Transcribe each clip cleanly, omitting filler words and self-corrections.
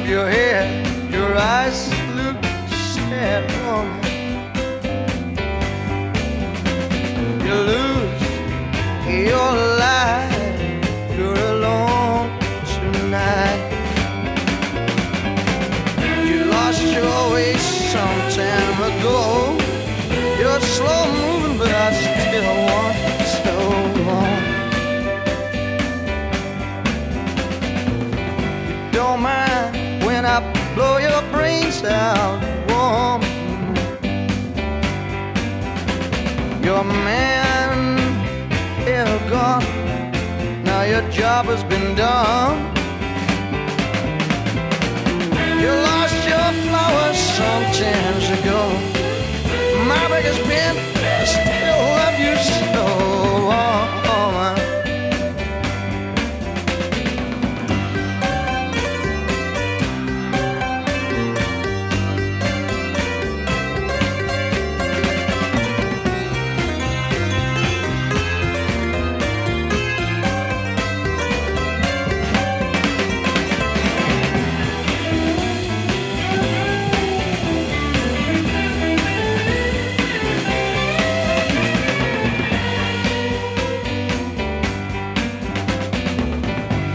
bump your head, your eyes look sad, woman. You lose your life, you're alone tonight. You lost your way some time ago. You're slow moving, but I still want you so long. You don't mind when I blow your brains out, woman. Your man is gone, now your job has been done. You lost your flowers some times ago. My biggest pain, I still love you so, woman.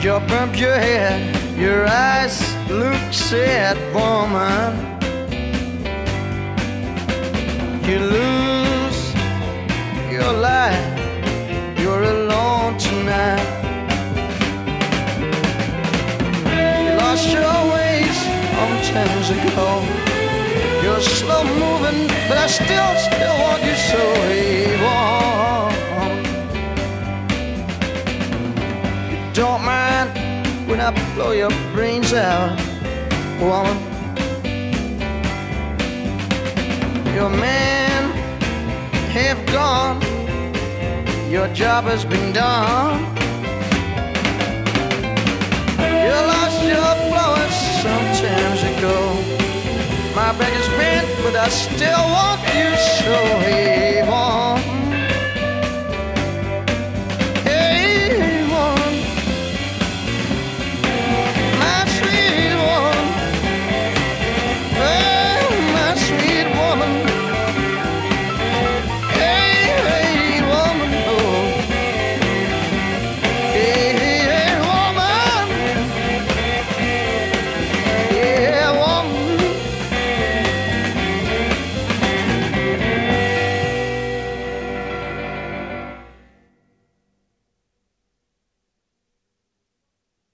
You bump your head, your eyes look sad, woman. You lose your life, you're alone tonight. You lost your ways some times ago. You're slow moving, but I still want you so, hey, woman. Don't mind when I blow your brains out, woman. Your man have gone, your job has been done. You lost your flowers some times ago. My back is bent, but I still want